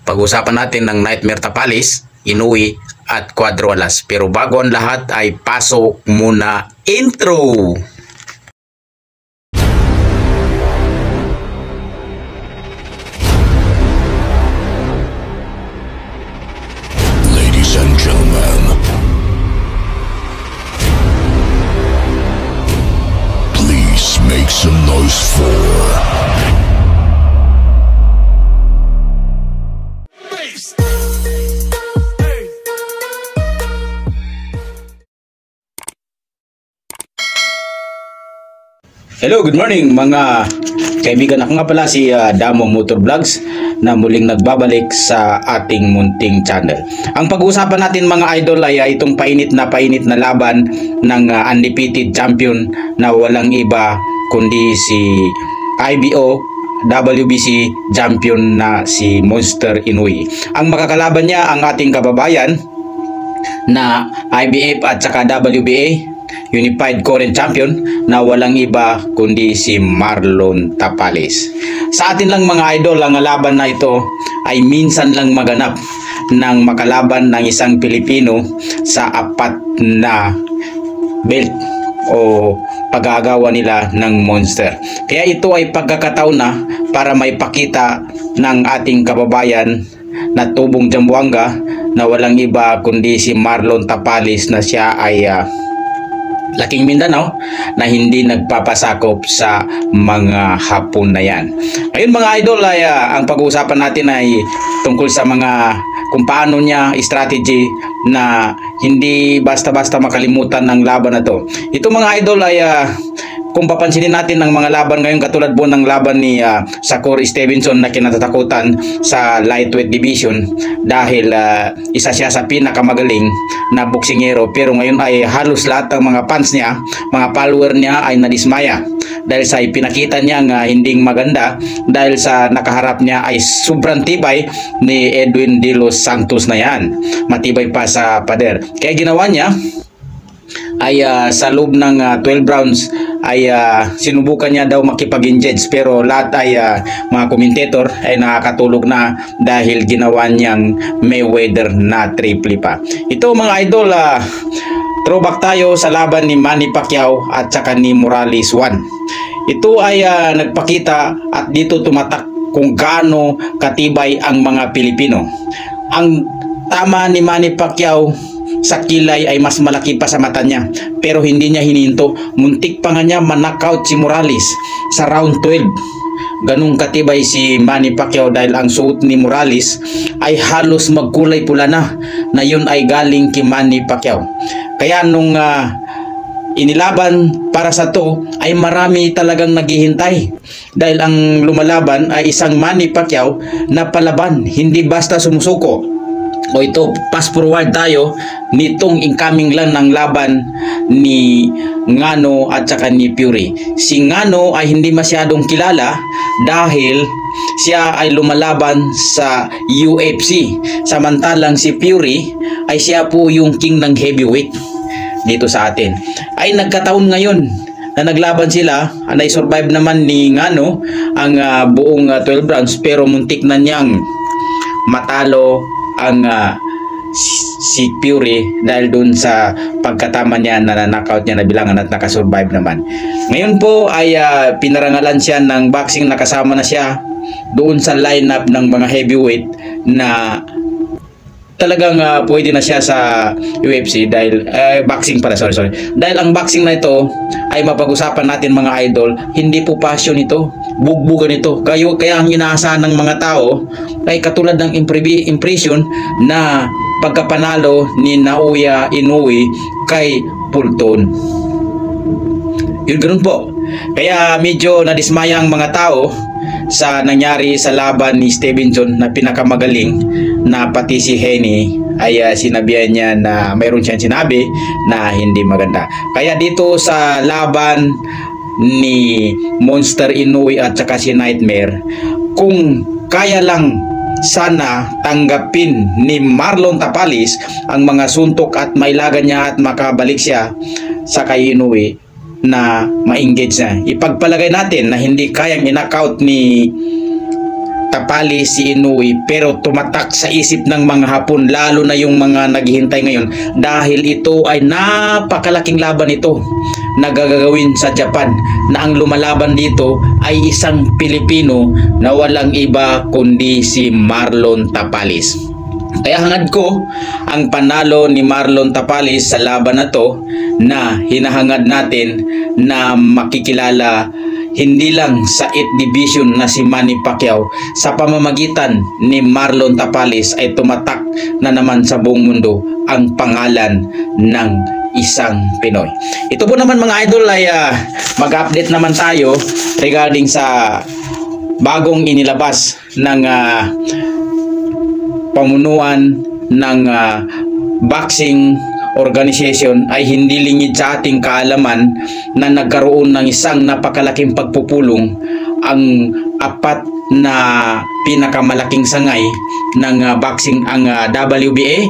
Pag-usapan natin ng Nightmare Tapalis, Inoue at Cuadro Alas. Pero bago ang lahat ay pasok muna intro! Ladies and gentlemen, please make some noise for Hello, good morning mga kaibigan. Ako nga pala si Damo Motor Vlogs na muling nagbabalik sa ating munting channel. Ang pag-uusapan natin mga idol ay itong painit na laban ng undefeated champion na walang iba kundi si IBO WBC champion na si Monster Inoue. Ang makakalaban niya ang ating kababayan na IBF at saka WBA Unified Current Champion na walang iba kundi si Marlon Tapalis. Sa atin lang mga idol, ang laban na ito ay minsan lang maganap ng makalaban ng isang Pilipino sa 4 na belt o pag-aagawan nila ng Monster. Kaya ito ay pagkakataon na para maipakita ng ating kababayan na tubong Zamboanga na walang iba kundi si Marlon Tapalis na siya ay laking Mindanao na hindi nagpapasakop sa mga Hapon na yan. Ayun mga idol, ay ang pag-uusapan natin ay tungkol sa mga kung paano niya strategy na hindi basta-basta makalimutan ng laban na to. Ito mga idol ay kung papansinin natin ng mga laban ngayon katulad po ng laban ni Shakur Stevenson na kinatatakutan sa lightweight division dahil isa siya sa pinakamagaling na boksingero, pero ngayon ay halos lahat ng mga fans niya, mga follower niya ay nadismaya dahil sa ipinakita niya nga hindi maganda dahil sa nakaharap niya ay sobrang tibay ni Edwin De Los Santos na yan, matibay pa sa pader. Kaya ginawa niya ay sa loob ng 12 rounds ay sinubukan niya daw makipag-engage, pero lahat ay mga commentator ay nakakatulog na dahil ginawa niyang Mayweather na triple pa. Ito mga idol, throwback tayo sa laban ni Manny Pacquiao at saka ni Morales 1. Ito ay nagpakita at dito tumatak kung gaano katibay ang mga Pilipino. Ang tama ni Manny Pacquiao sa kilay ay mas malaki pa sa mata niya, pero hindi niya hininto. Muntik pa nga niya manakaut si Morales sa round 12. Ganung katibay si Manny Pacquiao dahil ang suot ni Morales ay halos magkulay pula na yun ay galing kay Manny Pacquiao. Kaya nung inilaban para sa to ay marami talagang naghihintay dahil ang lumalaban ay isang Manny Pacquiao na palaban, hindi basta sumusuko. O ito, fast forward tayo nitong incoming lang ng laban ni Ngannou at saka ni Fury. Si Ngannou ay hindi masyadong kilala dahil siya ay lumalaban sa UFC, samantalang si Fury ay siya po yung king ng heavyweight dito sa atin. Ay nagkataon ngayon na naglaban sila, na-survive naman ni Ngannou ang buong 12 rounds, pero muntik na niyang matalo ang si Fury dahil dun sa pagkatama niya na knockout niya na bilangan at nakasurvive naman. Ngayon po ay pinarangalan siya ng boxing, nakasama na siya doon sa lineup ng mga heavyweight na talagang pwede na siya sa UFC dahil boxing pala, sorry. Dahil ang boxing na ito ay mapag-usapan natin mga idol, hindi po passion ito, bugbugan ito. Kaya ang inaasahan ng mga tao ay katulad ng impression na pagkapanalo ni Naoya Inoue kay Fulton. Yun, ganun po. Kaya medyo nadismaya ang mga tao sa nangyari sa laban ni Stevenson na pinakamagaling, na pati si Henny ay sinabihan niya na mayroon siyang sinabi na hindi maganda. Kaya dito sa laban ni Monster Inoue at saka si Nightmare, kung kaya lang sana tanggapin ni Marlon Tapalis ang mga suntok at mailagan niya at makabalik siya sa kay Inoue na ma-engage na. Ipagpalagay natin na hindi kayang in-knockout ni Tapalis, si Inoue, pero tumatak sa isip ng mga Hapon, lalo na yung mga naghihintay ngayon, dahil ito ay napakalaking laban ito na gagawin sa Japan, na ang lumalaban dito ay isang Pilipino na walang iba kundi si Marlon Tapalis. Kaya hangad ko ang panalo ni Marlon Tapalis sa laban na to, na hinahangad natin na makikilala hindi lang sa 8th division na si Manny Pacquiao, sa pamamagitan ni Marlon Tapalis ay tumatak na naman sa buong mundo ang pangalan ng isang Pinoy. Ito po naman mga idol ay mag-update naman tayo regarding sa bagong inilabas ng pamunuan ng boxing organization, ay hindi lingid sa ating kaalaman na nagkaroon ng isang napakalaking pagpupulong ang 4 na pinakamalaking sangay ng boxing, ang WBA,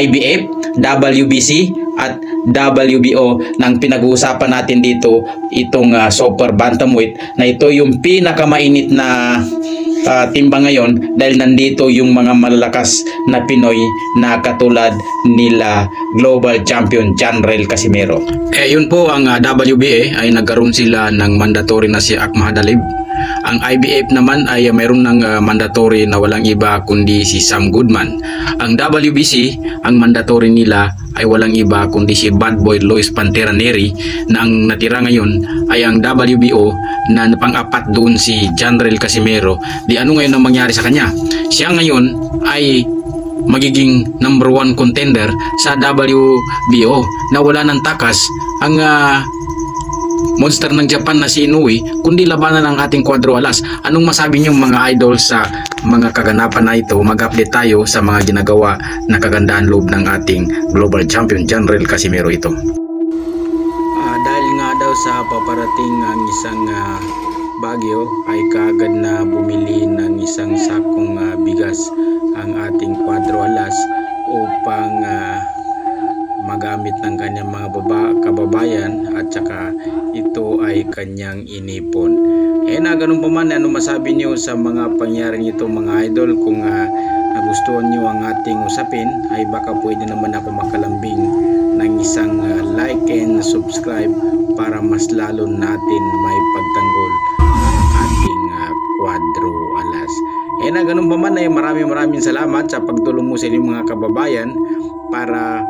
IBF, WBC at WBO, nang pinag-uusapan natin dito itong super bantamweight, na ito yung pinakamainit na timbang ngayon, dahil nandito yung mga malalakas na Pinoy na katulad nila Global Champion Janrel Casimero. Yun po, ang WBA ay nagkaroon sila ng mandatory na si Ahmad Alib. Ang IBF naman ay mayroon ng mandatory na walang iba kundi si Sam Goodman. Ang WBC, ang mandatory nila ay walang iba kundi si Bad Boy Luis Pantera Neri, na ang natira ngayon ay ang WBO na pang-4 doon si Janrel Casimero. Di ano ngayon ang mangyari sa kanya? Siya ngayon ay magiging number 1 contender sa WBO na wala ng takas ang monster ng Japan na si Inoue, kundi labanan ng ating Cuadro Alas. Anong masabi niyo mga idol sa mga kaganapan na ito? Mag-update tayo sa mga ginagawa na kagandaan loob ng ating Global Champion Janrel Casimero ito. Dahil nga daw sa paparating ang isang bagyo, ay kaagad na bumili ng isang sakong bigas ang ating Cuadro Alas upang magamit ng kanyang mga kababayan, at saka ito ay kanyang inipon. Na ganun pa man, ano masabi niyo sa mga pangyaring ito mga idol? Kung nagustuhan niyo ang ating usapin, ay baka pwede naman ako makalambing ng isang like and subscribe para mas lalo natin may pagtanggol ang ating Cuadro Alas. Na ganun pa man, ay maraming salamat sa pagtulong mo sa inyong mga kababayan para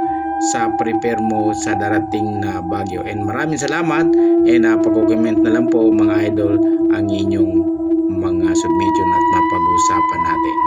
sa prepare mo sa darating na bagyo. And maraming salamat, and pag-comment na lang po mga idol ang inyong mga submission at mapag-usapan natin.